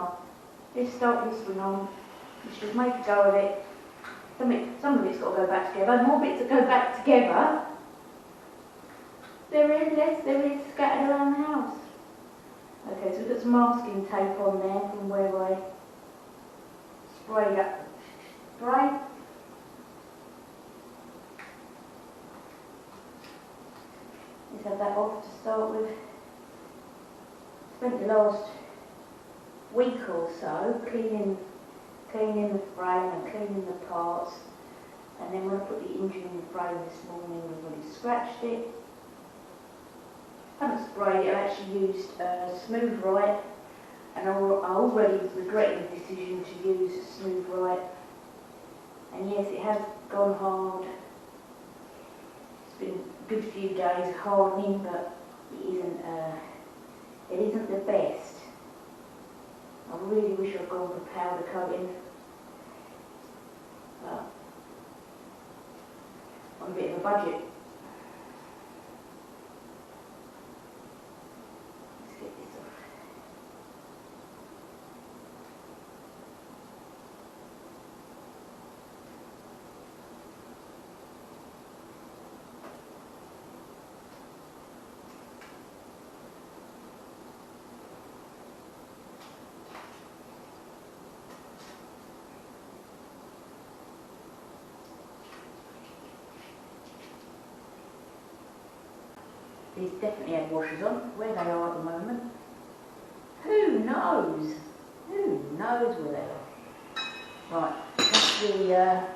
on. Let's start this one on. We should make a go of it. Some of it's got to go back together. More bits that go back together. There is scattered around the house. Okay, so we've got some masking tape on there from where I sprayed up spray. Let's have that off to start with. Spent the last week or so cleaning the frame and cleaning the parts, and then when I put the engine in the frame this morning, we've already scratched it. I haven't sprayed it, I actually used Smooth Right, and I already regretted the decision to use Smooth Right. And yes, it has gone hard. It's been a good few days hardening, but it isn't the best. I really wish I'd gone for powder coating, but on a bit of a budget. Let's get this off. These definitely had washers on. Where they are at the moment, who knows? Who knows where they are? Right, that's the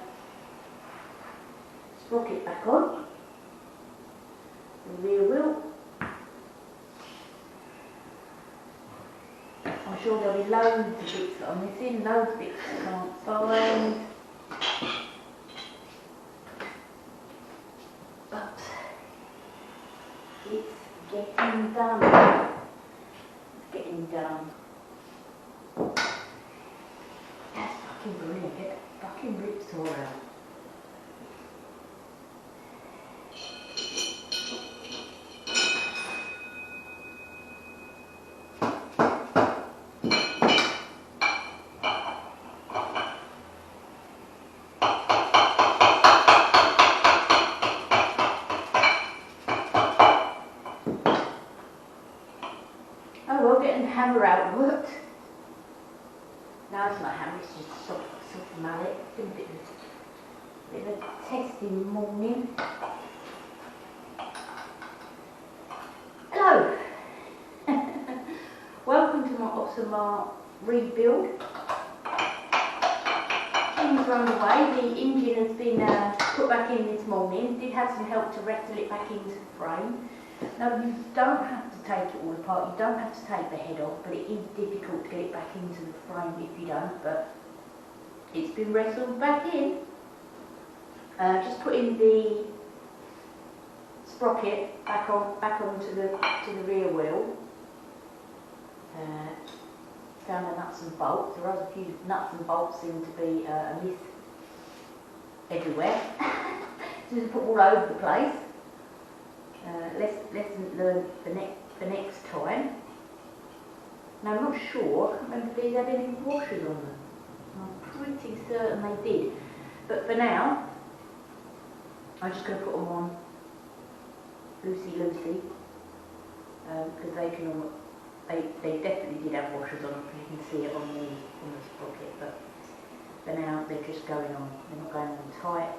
sprocket back on. The rear wheel. I'm sure there'll be loads of bits that I'm missing, loads of bits that I can't find. But it's getting done. It's getting done. That's fucking brilliant. Get the fucking rips all out. Oh well, getting the hammer out worked. No, it's not a hammer, it's just a soft mallet. It's been a bit of a testing morning. Hello! Welcome to my Osama rebuild. Things are underway. The engine has been put back in this morning. Did have some help to wrestle it back into the frame. Now, you don't have to take it all apart, you don't have to take the head off, but it is difficult to get it back into the frame if you don't, but it's been wrestled back in. Just putting the sprocket back onto the rear wheel. Found the nuts and bolts. There are a few nuts and bolts seem to be amiss everywhere. So just put all over the place. Lesson learned the next time. Now I'm not sure, I can't remember if these had any washers on them. I'm pretty certain they did. But for now, I'm just going to put them on loosey-loosey. Because they definitely did have washers on them, you can see it on the sprocket. But for now, they're just going on. They're not going on tight,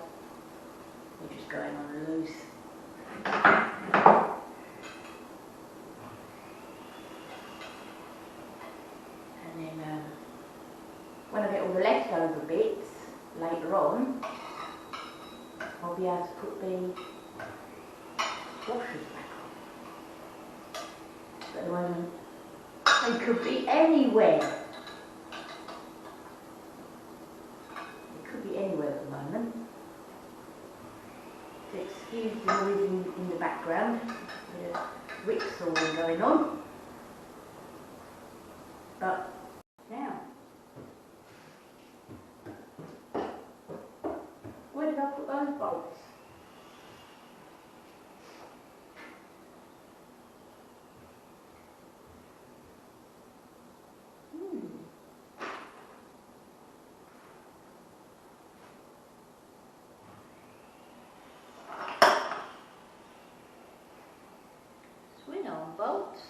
they're just going on loose. And then when I get all the leftover bits later on, I'll be able to put the washers back on. But at the moment, they could be anywhere. They could be anywhere at the moment. Excuse the noise in the background, the whipsawing going on. But now, where did I put those bolts? alarm bolts.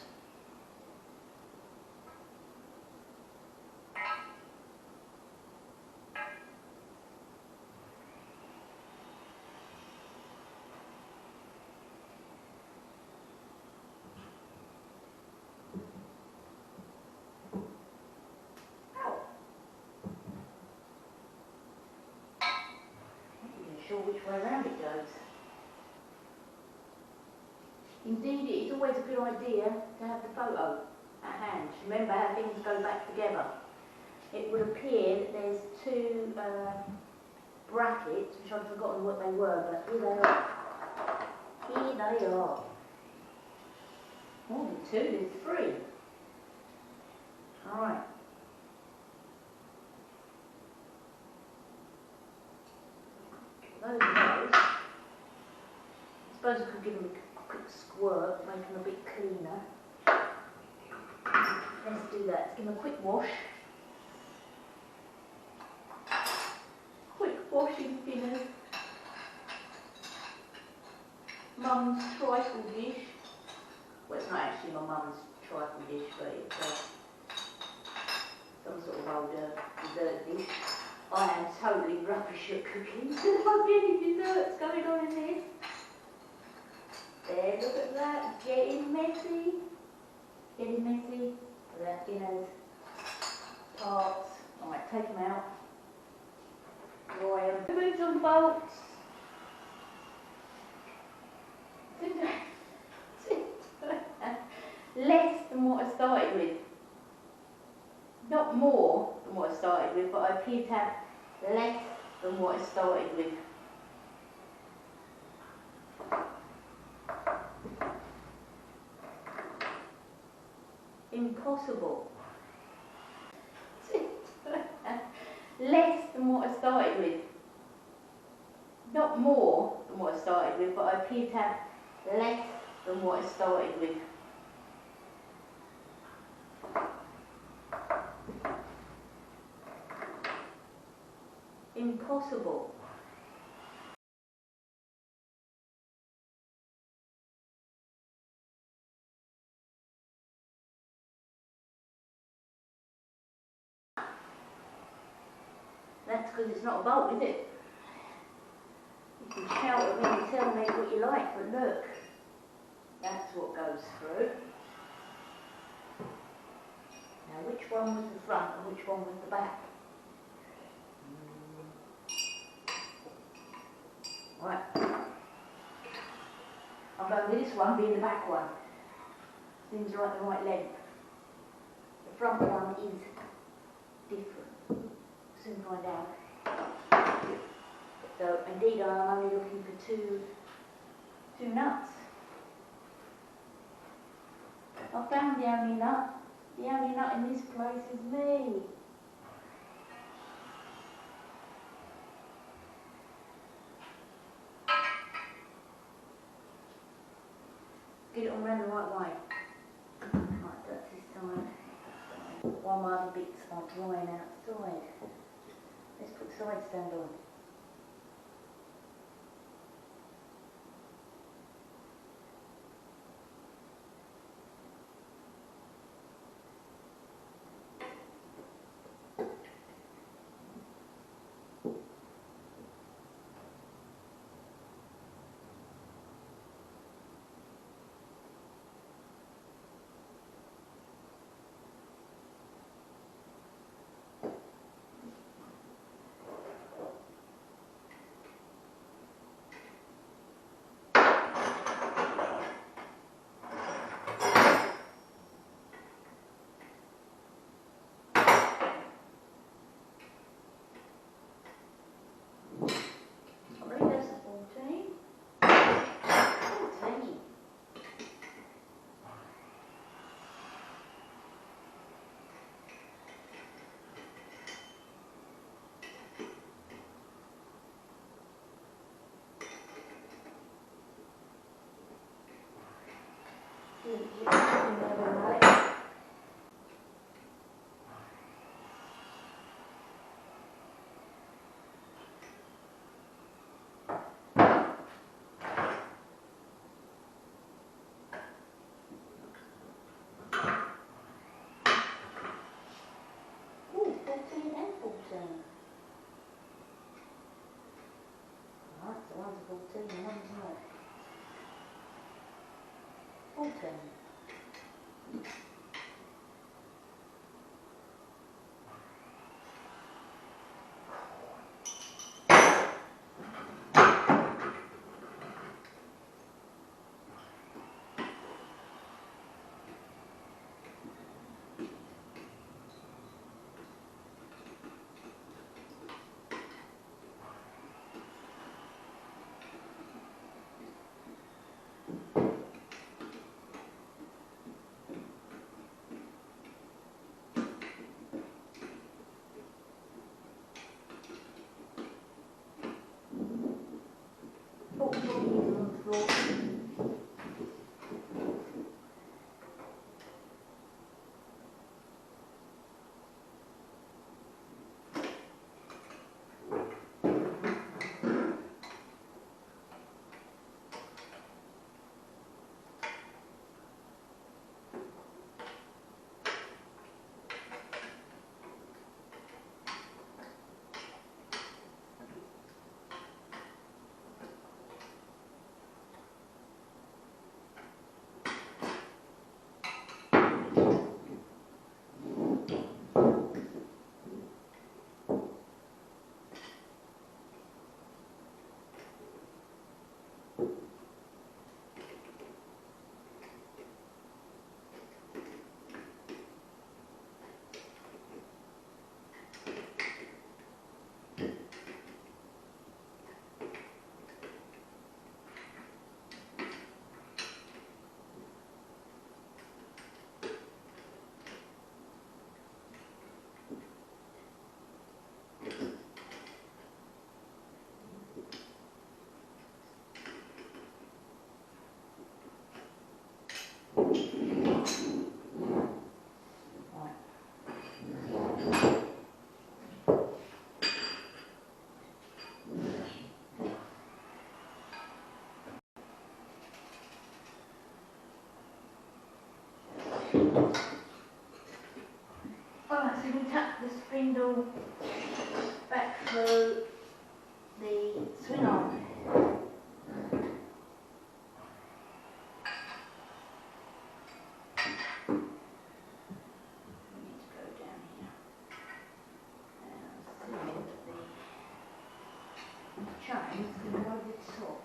Sure which way around it goes. Indeed, it is always a good idea to have the photo at hand. Remember how things go back together. It would appear that there's two brackets, which I've forgotten what they were, but here they are. Here they are. More than two, there's three. Alright. Those are those. I suppose I could give them a quick squirt, make them a bit cleaner. Let's do that. Let's give them a quick wash. Quick washing thinners. Mum's trifle dish. Well, it's not actually my mum's trifle dish, but it's some sort of old dessert dish. I am totally rubbish at cooking. There's not any desserts going on in this. There, look at that. Getting messy. Getting messy. That, you know, parts. I might take them out. Dry them. Remove some bolts. Less than what I started with. Not more than what I started with, but I appear to have less than what I started with. Impossible. Less than what I started with. Not more than what I started with, but I appear to have less than what I started with. Impossible. That's because it's not a bolt, is it? You can shout at me and tell me what you like, but look, that's what goes through. Now, which one was the front and which one was the back? Right. I'm going with this one being the back one. Seems like the right length. The front one is different. Soon find out. So indeed I'm only looking for two nuts. I found the only nut. The only nut in this place is me. Get it on round the right way. Right, that's this side. While my other bits are drying outside. Let's put the side stand on. Right, so one's a 14 and one's not. 14. Alright, so we tap the spindle back through the swing arm. We need to go down here and see the chain's going over the top.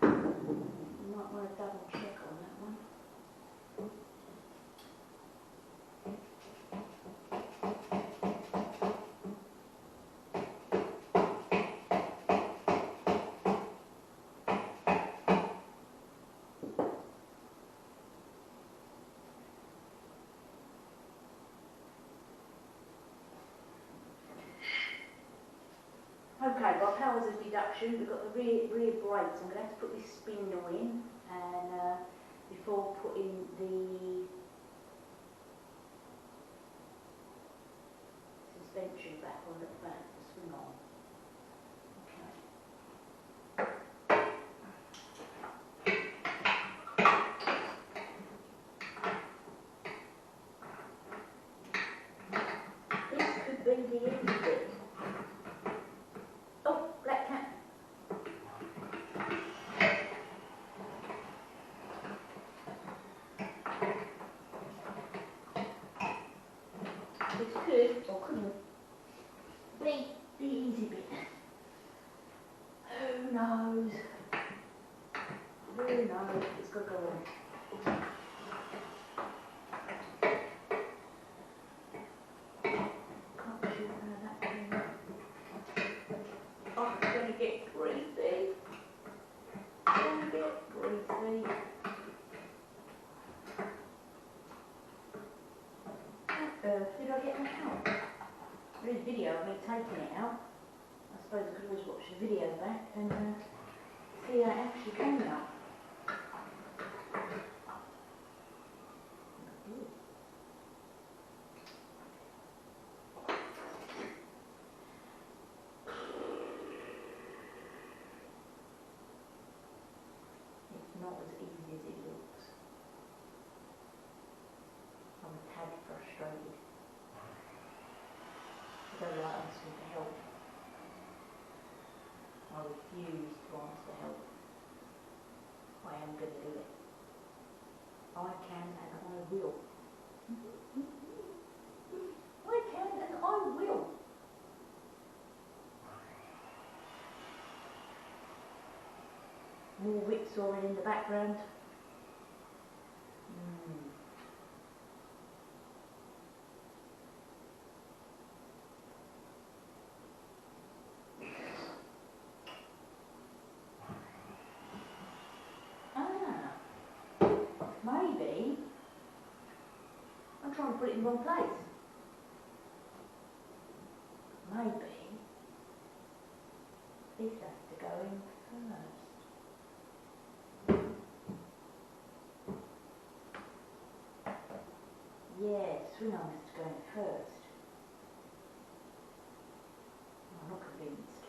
You might want to double check on that one. Okay, got powers of deduction. We've got the rear brakes. I'm going to have to put this spindle in and before putting the suspension back on the back, the swing arm. Okay. This could be the end of it. Oh, black cat. This could, or couldn't, be the easy bit. Who knows? Who knows? It's got to go on. Can't shoot out of that camera. Oh, it's going to get greasy. Going to get greasy. Did I get that out? There is a video of me taking it out. I suppose I could always watch the video back and see how it actually came out. It's not as easy as it looks. I'm frustrated. I don't like asking for help. I refuse to ask for help. I am going to do it. I can and I will. I can and I will. More whip sawing in the background. Maybe I'm trying to put it in the wrong place. Maybe this has to go in first. Yeah, swing arm has to go in first. I'm not convinced.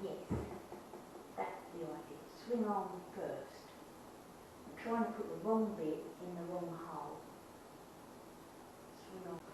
Yes, that's the idea. Swing arm first. I'm trying to put the wrong bit in the wrong hole. Swing arm.